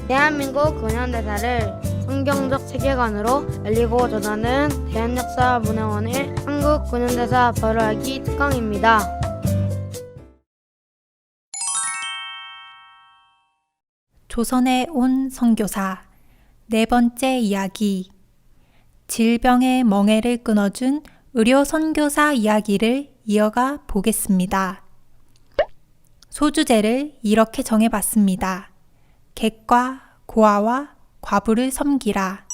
대한민국 근현대사를 성경적 세계관으로 알리고 전하는 대한역사문화원의 한국 근현대사 바로알기 특강입니다. 조선에 온 선교사 네 번째 이야기. 질병의 멍에를 끊어준 의료 선교사 이야기를 이어가 보겠습니다. 소주제를 이렇게 정해봤습니다. 객과 고아와 과부를 섬기라.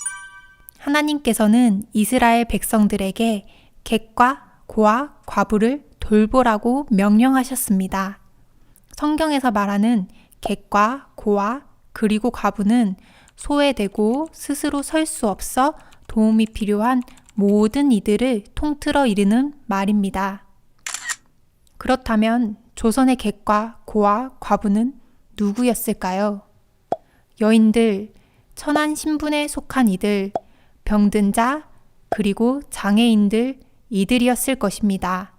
하나님께서는 이스라엘 백성들에게 객과 고아, 과부를 돌보라고 명령하셨습니다. 성경에서 말하는 객과 고아 그리고 과부는 소외되고 스스로 설 수 없어 도움이 필요한 모든 이들을 통틀어 이르는 말입니다. 그렇다면 조선의 객과 고아, 과부는 누구였을까요? 여인들, 천한 신분에 속한 이들, 병든 자, 그리고 장애인들, 이들이었을 것입니다.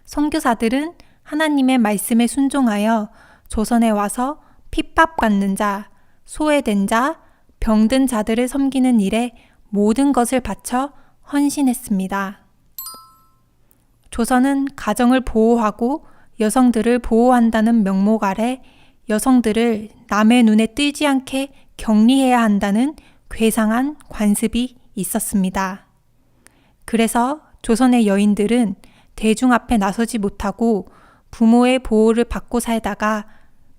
선교사들은 하나님의 말씀에 순종하여 조선에 와서 핍박받는 자, 소외된 자, 병든 자들을 섬기는 일에 모든 것을 바쳐 헌신했습니다. 조선은 가정을 보호하고 여성들을 보호한다는 명목 아래 여성들을 남의 눈에 띄지 않게 격리해야 한다는 괴상한 관습이 있었습니다. 그래서 조선의 여인들은 대중 앞에 나서지 못하고 부모의 보호를 받고 살다가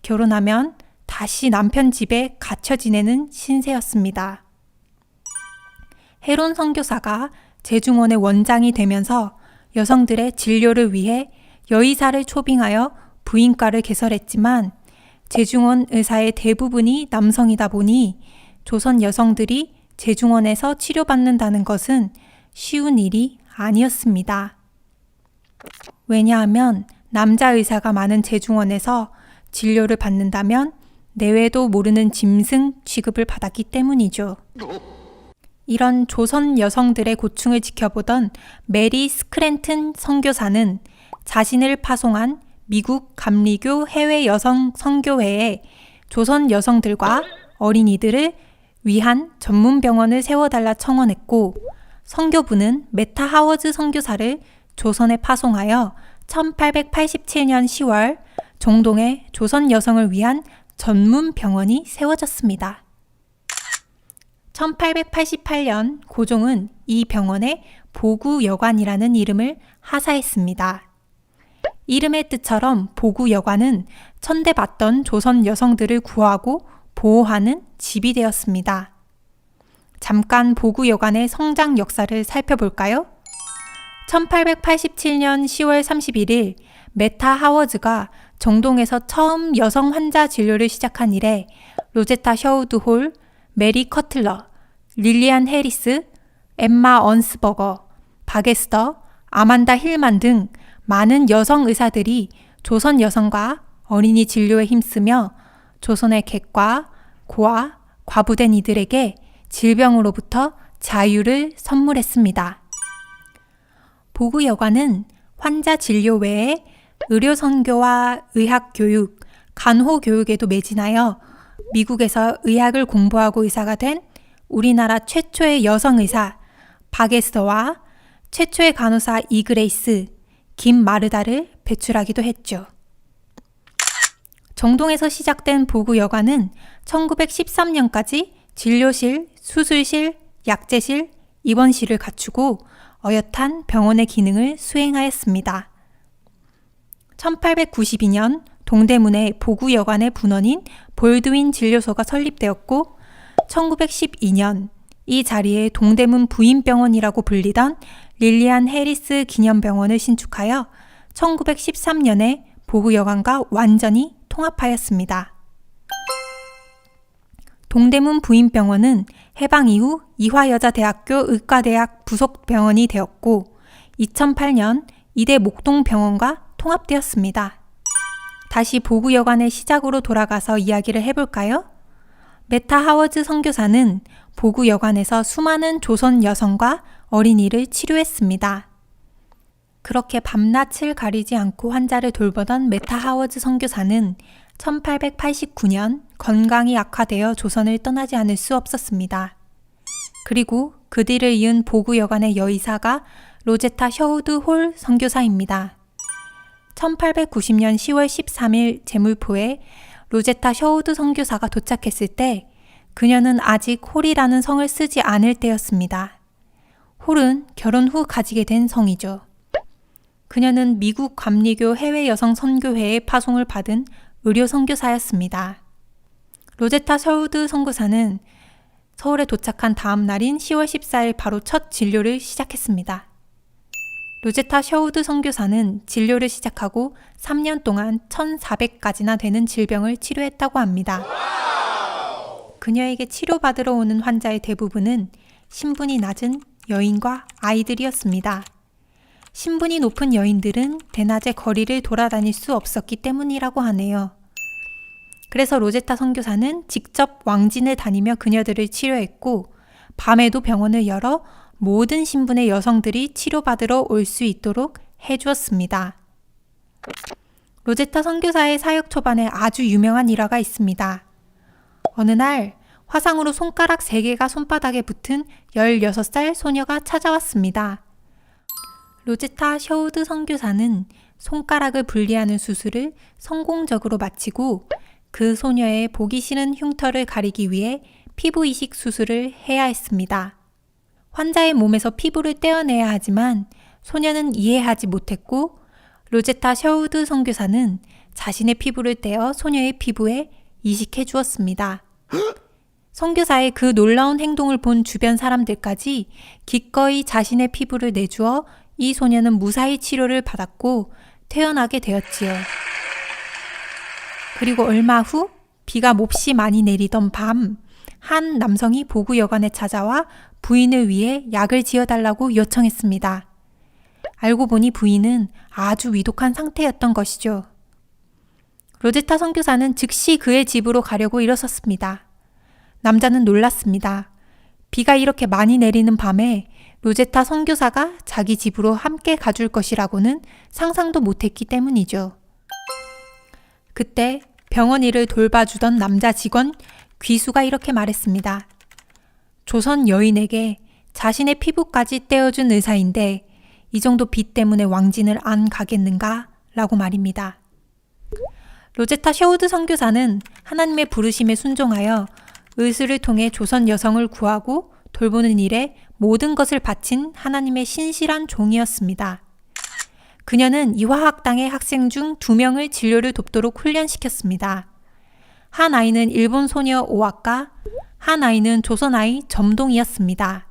결혼하면 다시 남편 집에 갇혀 지내는 신세였습니다. 헤론 선교사가 제중원의 원장이 되면서 여성들의 진료를 위해 여의사를 초빙하여 부인과를 개설했지만 제중원 의사의 대부분이 남성이다 보니 조선 여성들이 제중원에서 치료받는다는 것은 쉬운 일이 아니었습니다. 왜냐하면 남자 의사가 많은 제중원에서 진료를 받는다면 내외도 모르는 짐승 취급을 받았기 때문이죠. 이런 조선 여성들의 고충을 지켜보던 메리 스크랜튼 선교사는 자신을 파송한 미국 감리교 해외 여성 선교회에 조선 여성들과 어린이들을 위한 전문 병원을 세워달라 청원했고, 선교부는 메타 하워즈 선교사를 조선에 파송하여 1887년 10월 정동에 조선 여성을 위한 전문 병원이 세워졌습니다. 1888년 고종은 이 병원에 보구여관이라는 이름을 하사했습니다. 이름의 뜻처럼 보구여관은 천대받던 조선 여성들을 구하고 보호하는 집이 되었습니다. 잠깐 보구여관의 성장 역사를 살펴볼까요? 1887년 10월 31일 메타 하워즈가 정동에서 처음 여성 환자 진료를 시작한 이래 로제타 셔우드 홀, 메리 커틀러, 릴리안 해리스, 엠마 언스버거, 바게스터, 아만다 힐만 등 많은 여성 의사들이 조선 여성과 어린이 진료에 힘쓰며 조선의 객과 고아, 과부된 이들에게 질병으로부터 자유를 선물했습니다. 보구여관은 환자 진료 외에 의료 선교와 의학 교육, 간호 교육에도 매진하여 미국에서 의학을 공부하고 의사가 된 우리나라 최초의 여성 의사 바게스터와 최초의 간호사 이그레이스, 김마르다를 배출하기도 했죠. 정동에서 시작된 보구여관은 1913년까지 진료실, 수술실, 약제실, 입원실을 갖추고 어엿한 병원의 기능을 수행하였습니다. 1892년 동대문에 보구여관의 분원인 볼드윈 진료소가 설립되었고 1912년 이 자리에 동대문 부인병원이라고 불리던 릴리안 해리스 기념병원을 신축하여 1913년에 보구여관과 완전히 통합하였습니다. 동대문 부인병원은 해방 이후 이화여자대학교 의과대학 부속병원이 되었고 2008년 이대 목동병원과 통합되었습니다. 다시 보구여관의 시작으로 돌아가서 이야기를 해볼까요? 메타 하워즈 선교사는 보구여관에서 수많은 조선 여성과 어린이를 치료했습니다. 그렇게 밤낮을 가리지 않고 환자를 돌보던 메타 하워즈 선교사는 1889년 건강이 악화되어 조선을 떠나지 않을 수 없었습니다. 그리고 그들을 이은 보구 여관의 여의사가 로제타 셔우드 홀 선교사입니다. 1890년 10월 13일 제물포에 로제타 셔우드 선교사가 도착했을 때 그녀는 아직 홀이라는 성을 쓰지 않을 때였습니다. 홀은 결혼 후 가지게 된 성이죠. 그녀는 미국 감리교 해외 여성 선교회의 파송을 받은 의료 선교사였습니다. 로제타 셔우드 선교사는 서울에 도착한 다음 날인 10월 14일 바로 첫 진료를 시작했습니다. 로제타 셔우드 선교사는 진료를 시작하고 3년 동안 1,400가지나 되는 질병을 치료했다고 합니다. 그녀에게 치료받으러 오는 환자의 대부분은 신분이 낮은 여인과 아이들이었습니다. 신분이 높은 여인들은 대낮에 거리를 돌아다닐 수 없었기 때문이라고 하네요. 그래서 로제타 선교사는 직접 왕진을 다니며 그녀들을 치료했고 밤에도 병원을 열어 모든 신분의 여성들이 치료받으러 올 수 있도록 해주었습니다. 로제타 선교사의 사역 초반에 아주 유명한 일화가 있습니다. 어느 날 화상으로 손가락 3개가 손바닥에 붙은 16살 소녀가 찾아왔습니다. 로제타 셔우드 선교사는 손가락을 분리하는 수술을 성공적으로 마치고 그 소녀의 보기 싫은 흉터를 가리기 위해 피부 이식 수술을 해야 했습니다. 환자의 몸에서 피부를 떼어내야 하지만 소녀는 이해하지 못했고 로제타 셔우드 선교사는 자신의 피부를 떼어 소녀의 피부에 이식해 주었습니다. 선교사의 그 놀라운 행동을 본 주변 사람들까지 기꺼이 자신의 피부를 내주어 이 소녀는 무사히 치료를 받았고 태어나게 되었지요. 그리고 얼마 후 비가 몹시 많이 내리던 밤, 한 남성이 보구 여관에 찾아와 부인을 위해 약을 지어달라고 요청했습니다. 알고 보니 부인은 아주 위독한 상태였던 것이죠. 로제타 선교사는 즉시 그의 집으로 가려고 일어섰습니다. 남자는 놀랐습니다. 비가 이렇게 많이 내리는 밤에 로제타 선교사가 자기 집으로 함께 가줄 것이라고는 상상도 못했기 때문이죠. 그때 병원 일을 돌봐주던 남자 직원 귀수가 이렇게 말했습니다. 조선 여인에게 자신의 피부까지 떼어준 의사인데 이 정도 비 때문에 왕진을 안 가겠는가? 라고 말입니다. 로제타 셔우드 선교사는 하나님의 부르심에 순종하여 의술을 통해 조선 여성을 구하고 돌보는 일에 모든 것을 바친 하나님의 신실한 종이었습니다. 그녀는 이화학당의 학생 중 2명을 진료를 돕도록 훈련시켰습니다. 한 아이는 일본 소녀 오아카, 한 아이는 조선 아이 점동이었습니다.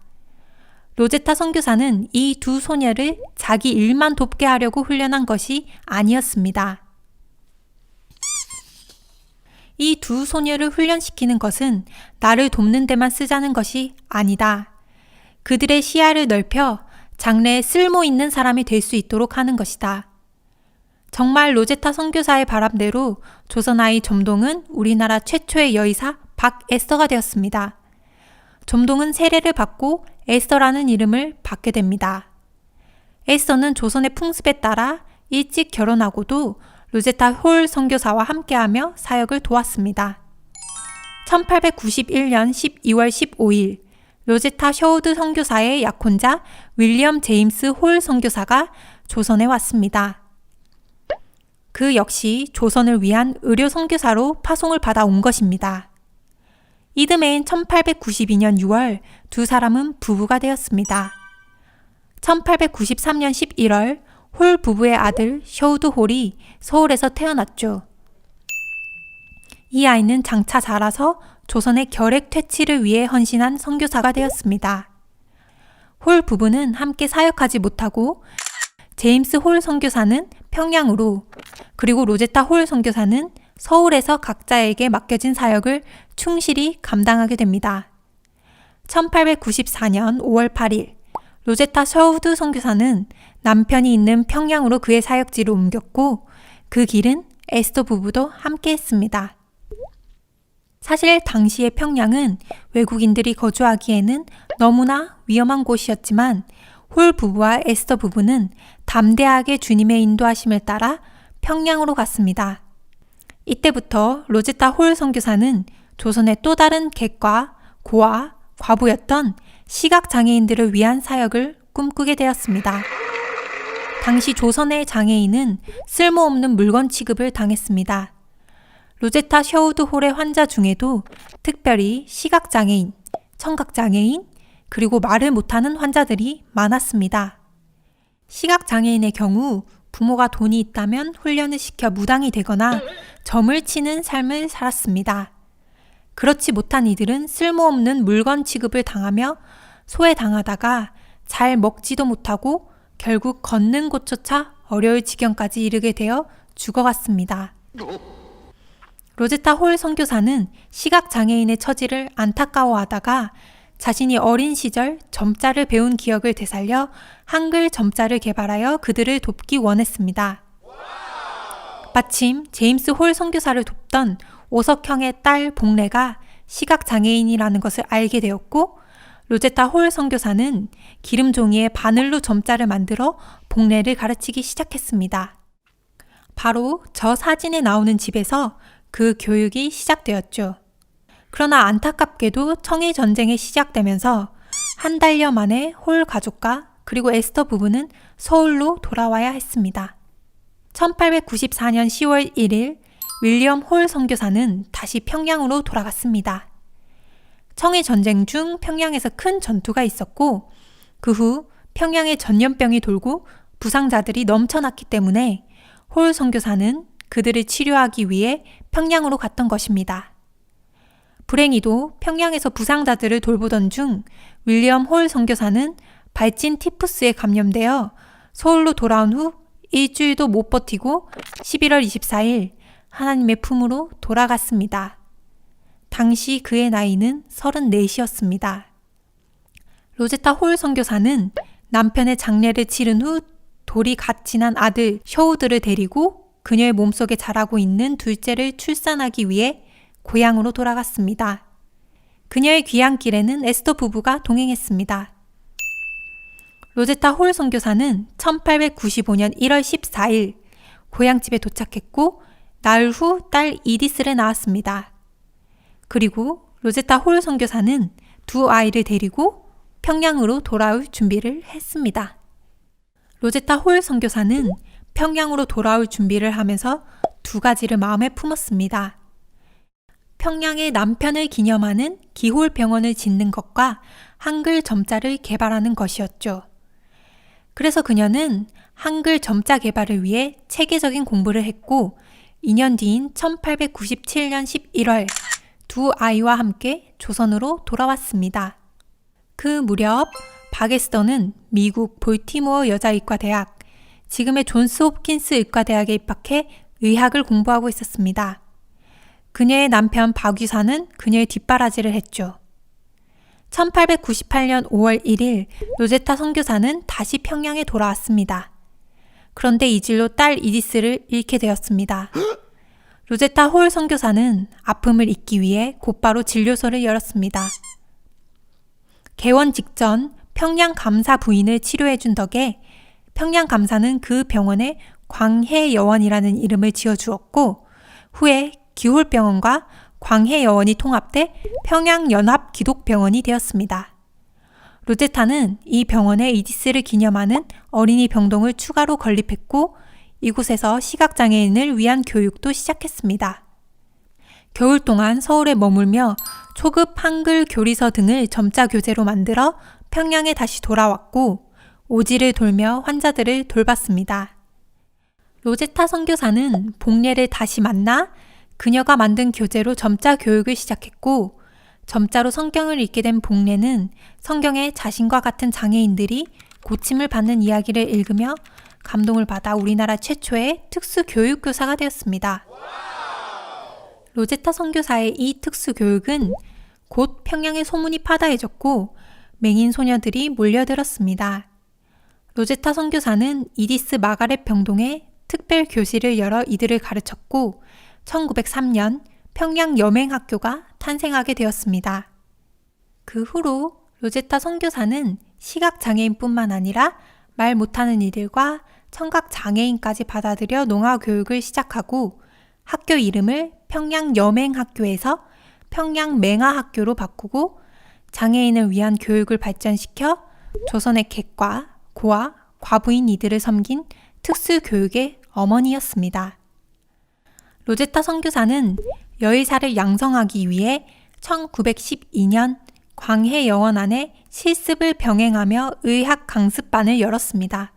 로제타 선교사는 이 2 소녀를 자기 일만 돕게 하려고 훈련한 것이 아니었습니다. 이 2 소녀를 훈련시키는 것은 나를 돕는 데만 쓰자는 것이 아니다. 그들의 시야를 넓혀 장래에 쓸모 있는 사람이 될 수 있도록 하는 것이다. 정말 로제타 선교사의 바람대로 조선 아이 점동은 우리나라 최초의 여의사 박에스더가 되었습니다. 점동은 세례를 받고 에스더라는 이름을 받게 됩니다. 에스더는 조선의 풍습에 따라 일찍 결혼하고도 로제타 홀 선교사와 함께하며 사역을 도왔습니다. 1891년 12월 15일 로제타 셔우드 선교사의 약혼자 윌리엄 제임스 홀 선교사가 조선에 왔습니다. 그 역시 조선을 위한 의료 선교사로 파송을 받아 온 것입니다. 이듬해인 1892년 6월 2 사람은 부부가 되었습니다. 1893년 11월 홀 부부의 아들 셔우드 홀이 서울에서 태어났죠. 이 아이는 장차 자라서 조선의 결핵 퇴치를 위해 헌신한 선교사가 되었습니다. 홀 부부는 함께 사역하지 못하고 제임스 홀 선교사는 평양으로, 그리고 로제타 홀 선교사는 서울에서 각자에게 맡겨진 사역을 충실히 감당하게 됩니다. 1894년 5월 8일 로제타 셔우드 선교사는 남편이 있는 평양으로 그의 사역지를 옮겼고 그 길은 에스더 부부도 함께 했습니다. 사실 당시의 평양은 외국인들이 거주하기에는 너무나 위험한 곳이었지만 홀 부부와 에스더 부부는 담대하게 주님의 인도하심을 따라 평양으로 갔습니다. 이때부터 로제타 홀 선교사는 조선의 또 다른 객과 고아, 과부였던 시각장애인들을 위한 사역을 꿈꾸게 되었습니다. 당시 조선의 장애인은 쓸모없는 물건 취급을 당했습니다. 로제타 셔우드 홀의 환자 중에도 특별히 시각장애인, 청각장애인, 그리고 말을 못하는 환자들이 많았습니다. 시각장애인의 경우 부모가 돈이 있다면 훈련을 시켜 무당이 되거나 점을 치는 삶을 살았습니다. 그렇지 못한 이들은 쓸모없는 물건 취급을 당하며 소외당하다가 잘 먹지도 못하고 결국 걷는 곳조차 어려울 지경까지 이르게 되어 죽어갔습니다. 로제타 홀 선교사는 시각장애인의 처지를 안타까워하다가 자신이 어린 시절 점자를 배운 기억을 되살려 한글 점자를 개발하여 그들을 돕기 원했습니다. 마침 제임스 홀 선교사를 돕던 오석형의 딸 복례가 시각장애인이라는 것을 알게 되었고 로제타 홀 선교사는 기름 종이에 바늘로 점자를 만들어 복례를 가르치기 시작했습니다. 바로 저 사진에 나오는 집에서 그 교육이 시작되었죠. 그러나 안타깝게도 청일 전쟁이 시작되면서 한 달여 만에 홀 가족과 그리고 에스터 부부는 서울로 돌아와야 했습니다. 1894년 10월 1일 윌리엄 홀 선교사는 다시 평양으로 돌아갔습니다. 청일 전쟁 중 평양에서 큰 전투가 있었고 그 후 평양에 전염병이 돌고 부상자들이 넘쳐났기 때문에 홀 선교사는 그들을 치료하기 위해 평양으로 갔던 것입니다. 불행히도 평양에서 부상자들을 돌보던 중 윌리엄 홀 선교사는 발진 티푸스에 감염되어 서울로 돌아온 후 일주일도 못 버티고 11월 24일 하나님의 품으로 돌아갔습니다. 당시 그의 나이는 34이었습니다. 로제타 홀 선교사는 남편의 장례를 치른 후 돌이 갓 지난 아들 셔우드를 데리고 그녀의 몸속에 자라고 있는 둘째를 출산하기 위해 고향으로 돌아갔습니다. 그녀의 귀향길에는 에스더 부부가 동행했습니다. 로제타 홀 선교사는 1895년 1월 14일 고향집에 도착했고 나흘 후 딸 이디스를 낳았습니다. 그리고 로제타 홀 선교사는 두 아이를 데리고 평양으로 돌아올 준비를 했습니다. 로제타 홀 선교사는 평양으로 돌아올 준비를 하면서 두 가지를 마음에 품었습니다. 평양의 남편을 기념하는 기홀병원을 짓는 것과 한글 점자를 개발하는 것이었죠. 그래서 그녀는 한글 점자 개발을 위해 체계적인 공부를 했고 2년 뒤인 1897년 11월 두 아이와 함께 조선으로 돌아왔습니다. 그 무렵 박에스더는 미국 볼티모어 여자의과대학, 지금의 존스 홉킨스 의과대학에 입학해 의학을 공부하고 있었습니다. 그녀의 남편 박유사는 그녀의 뒷바라지를 했죠. 1898년 5월 1일 로제타 선교사는 다시 평양에 돌아왔습니다. 그런데 이 질로 딸 이디스를 잃게 되었습니다. 로제타 홀 선교사는 아픔을 잊기 위해 곧바로 진료소를 열었습니다. 개원 직전 평양 감사 부인을 치료해준 덕에 평양 감사는 그 병원에 광해여원이라는 이름을 지어주었고 후에 기홀병원과 광해여원이 통합돼 평양연합기독병원이 되었습니다. 로제타는 이 병원에 이디스를 기념하는 어린이 병동을 추가로 건립했고 이곳에서 시각장애인을 위한 교육도 시작했습니다. 겨울 동안 서울에 머물며 초급 한글 교리서 등을 점자 교재로 만들어 평양에 다시 돌아왔고 오지를 돌며 환자들을 돌봤습니다. 로제타 선교사는 복례를 다시 만나 그녀가 만든 교재로 점자 교육을 시작했고 점자로 성경을 읽게 된 복례는 성경에 자신과 같은 장애인들이 고침을 받는 이야기를 읽으며 감동을 받아 우리나라 최초의 특수 교육교사가 되었습니다. 로제타 선교사의 이 특수 교육은 곧 평양의 소문이 파다해졌고 맹인 소녀들이 몰려들었습니다. 로제타 선교사는 이디스 마가렛 병동에 특별 교실을 열어 이들을 가르쳤고 1903년 평양 여맹학교가 탄생하게 되었습니다. 그 후로 로제타 선교사는 시각장애인뿐만 아니라 말 못하는 이들과 청각장애인까지 받아들여 농아교육을 시작하고 학교 이름을 평양여맹학교에서 평양맹아학교로 바꾸고 장애인을 위한 교육을 발전시켜 조선의 객과 고아, 과부인 이들을 섬긴 특수교육의 어머니였습니다. 로제타 선교사는 여의사를 양성하기 위해 1912년 광해여원 안에 실습을 병행하며 의학 강습반을 열었습니다.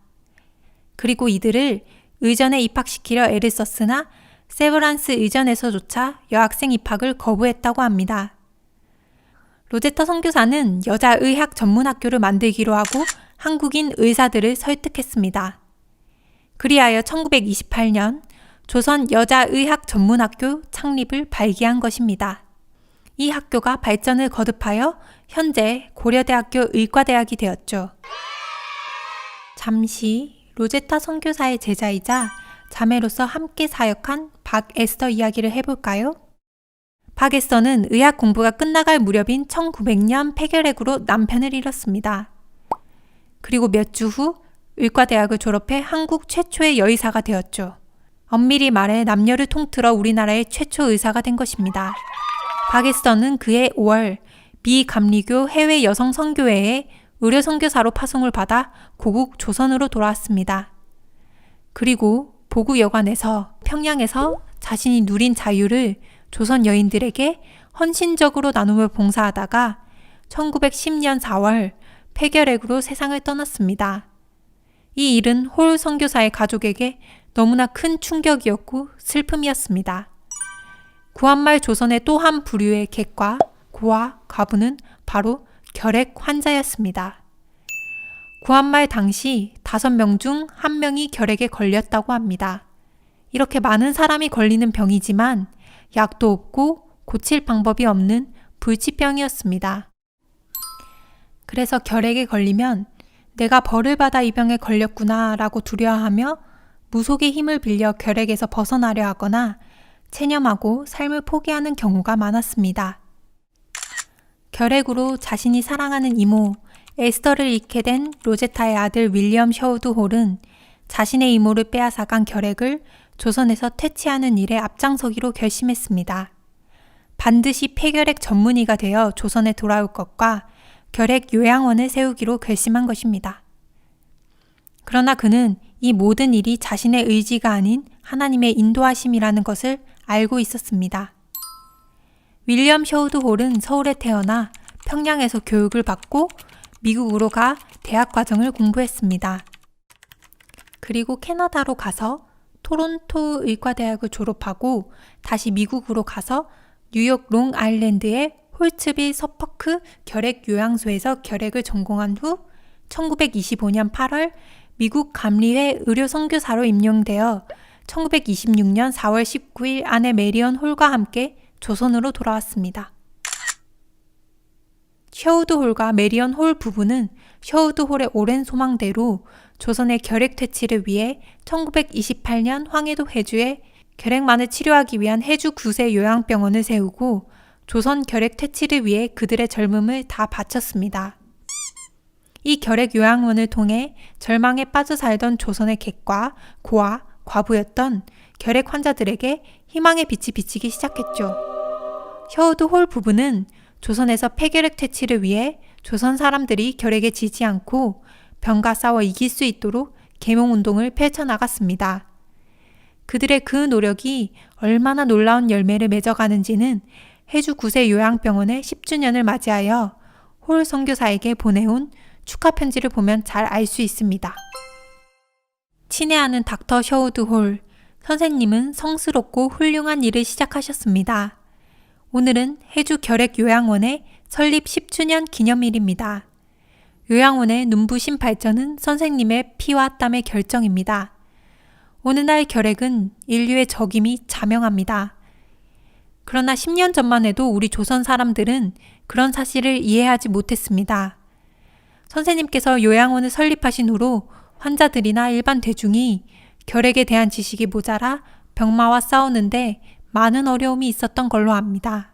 그리고 이들을 의전에 입학시키려 애를 썼으나 세브란스 의전에서조차 여학생 입학을 거부했다고 합니다. 로제타 선교사는 여자 의학 전문학교를 만들기로 하고 한국인 의사들을 설득했습니다. 그리하여 1928년 조선 여자의학 전문학교 창립을 발기한 것입니다. 이 학교가 발전을 거듭하여 현재 고려대학교 의과대학이 되었죠. 잠시 로제타 선교사의 제자이자 자매로서 함께 사역한 박에스더 이야기를 해볼까요? 박에스더는 의학 공부가 끝나갈 무렵인 1900년 폐결핵으로 남편을 잃었습니다. 그리고 몇 주 후 의과대학을 졸업해 한국 최초의 여의사가 되었죠. 엄밀히 말해 남녀를 통틀어 우리나라의 최초 의사가 된 것입니다. 박에스더는 그해 5월 미 감리교 해외 여성 선교회에 의료 선교사로 파송을 받아 고국 조선으로 돌아왔습니다. 그리고 보구 여관에서 평양에서 자신이 누린 자유를 조선 여인들에게 헌신적으로 나누며 봉사하다가 1910년 4월 폐결핵으로 세상을 떠났습니다. 이 일은 홀 선교사의 가족에게 너무나 큰 충격이었고 슬픔이었습니다. 구한말 조선의 또 한 부류의 객과 고아, 과부는 바로 결핵 환자였습니다. 구한말 당시 5명 중 1명이 결핵에 걸렸다고 합니다. 이렇게 많은 사람이 걸리는 병이지만 약도 없고 고칠 방법이 없는 불치병이었습니다. 그래서 결핵에 걸리면 내가 벌을 받아 이 병에 걸렸구나 라고 두려워하며 무속의 힘을 빌려 결핵에서 벗어나려 하거나 체념하고 삶을 포기하는 경우가 많았습니다. 결핵으로 자신이 사랑하는 이모 에스더를 잃게 된 로제타의 아들 윌리엄 셔우드 홀은 자신의 이모를 빼앗아간 결핵을 조선에서 퇴치하는 일에 앞장서기로 결심했습니다. 반드시 폐결핵 전문의가 되어 조선에 돌아올 것과 결핵 요양원을 세우기로 결심한 것입니다. 그러나 그는 이 모든 일이 자신의 의지가 아닌 하나님의 인도하심이라는 것을 알고 있었습니다. 윌리엄 셔우드 홀은 서울에 태어나 평양에서 교육을 받고 미국으로 가 대학 과정을 공부했습니다. 그리고 캐나다로 가서 토론토 의과대학을 졸업하고 다시 미국으로 가서 뉴욕 롱아일랜드의 홀츠빌 서퍼크 결핵요양소에서 결핵을 전공한 후 1925년 8월 미국 감리회 의료선교사로 임용되어 1926년 4월 19일 아내 메리언 홀과 함께 조선으로 돌아왔습니다. 셔우드 홀과 메리언 홀 부부는 셔우드 홀의 오랜 소망대로 조선의 결핵 퇴치를 위해 1928년 황해도 해주에 결핵만을 치료하기 위한 해주 구세 요양병원을 세우고 조선 결핵 퇴치를 위해 그들의 젊음을 다 바쳤습니다. 이 결핵 요양원을 통해 절망에 빠져 살던 조선의 객과 고아, 과부였던 결핵 환자들에게 희망의 빛이 비치기 시작했죠. 셔우드 홀 부부는 조선에서 폐결핵 퇴치를 위해 조선 사람들이 결핵에 지지 않고 병과 싸워 이길 수 있도록 계몽운동을 펼쳐나갔습니다. 그들의 그 노력이 얼마나 놀라운 열매를 맺어가는지는 해주 구세 요양병원의 10주년을 맞이하여 홀 선교사에게 보내온 축하 편지를 보면 잘 알 수 있습니다. 친애하는 닥터 셔우드 홀, 선생님은 성스럽고 훌륭한 일을 시작하셨습니다. 오늘은 해주 결핵 요양원의 설립 10주년 기념일입니다. 요양원의 눈부신 발전은 선생님의 피와 땀의 결정입니다. 오늘날 결핵은 인류의 적임이 자명합니다. 그러나 10년 전만 해도 우리 조선 사람들은 그런 사실을 이해하지 못했습니다. 선생님께서 요양원을 설립하신 후로 환자들이나 일반 대중이 결핵에 대한 지식이 모자라 병마와 싸우는데 많은 어려움이 있었던 걸로 압니다.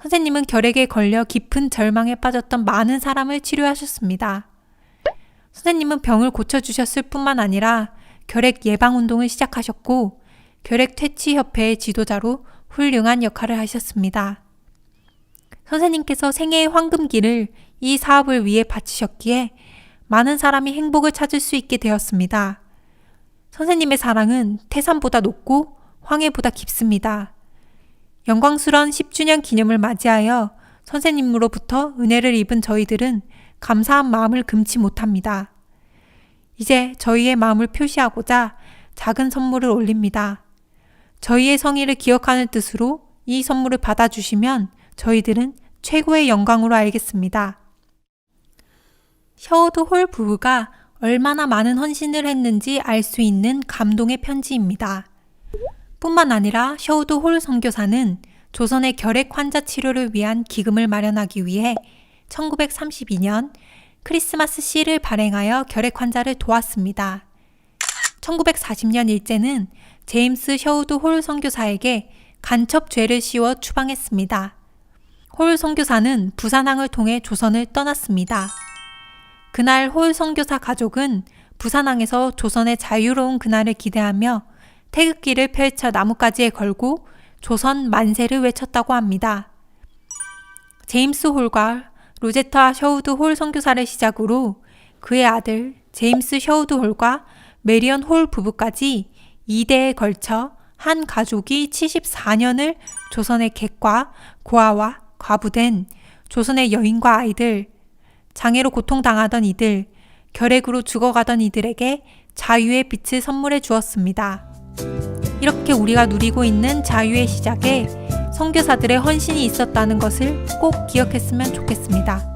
선생님은 결핵에 걸려 깊은 절망에 빠졌던 많은 사람을 치료하셨습니다. 선생님은 병을 고쳐주셨을 뿐만 아니라 결핵 예방운동을 시작하셨고 결핵퇴치협회의 지도자로 훌륭한 역할을 하셨습니다. 선생님께서 생애의 황금기를 이 사업을 위해 바치셨기에 많은 사람이 행복을 찾을 수 있게 되었습니다. 선생님의 사랑은 태산보다 높고 황해보다 깊습니다. 영광스러운 10주년 기념을 맞이하여 선생님으로부터 은혜를 입은 저희들은 감사한 마음을 금치 못합니다. 이제 저희의 마음을 표시하고자 작은 선물을 올립니다. 저희의 성의를 기억하는 뜻으로 이 선물을 받아주시면 저희들은 최고의 영광으로 알겠습니다. 셔우드 홀 부부가 얼마나 많은 헌신을 했는지 알 수 있는 감동의 편지입니다. 뿐만 아니라 셔우드 홀 선교사는 조선의 결핵 환자 치료를 위한 기금을 마련하기 위해 1932년 크리스마스 시를 발행하여 결핵 환자를 도왔습니다. 1940년 일제는 제임스 셔우드 홀 선교사에게 간첩 죄를 씌워 추방했습니다. 홀 선교사는 부산항을 통해 조선을 떠났습니다. 그날 홀 선교사 가족은 부산항에서 조선의 자유로운 그날을 기대하며 태극기를 펼쳐 나뭇가지에 걸고 조선 만세를 외쳤다고 합니다. 제임스 홀과 로제타 셔우드 홀 선교사를 시작으로 그의 아들 제임스 셔우드 홀과 메리언 홀 부부까지 2대에 걸쳐 한 가족이 74년을 조선의 객과 고아와 과부된 조선의 여인과 아이들, 장애로 고통당하던 이들, 결핵으로 죽어가던 이들에게 자유의 빛을 선물해 주었습니다. 이렇게 우리가 누리고 있는 자유의 시작에 선교사들의 헌신이 있었다는 것을 꼭 기억했으면 좋겠습니다.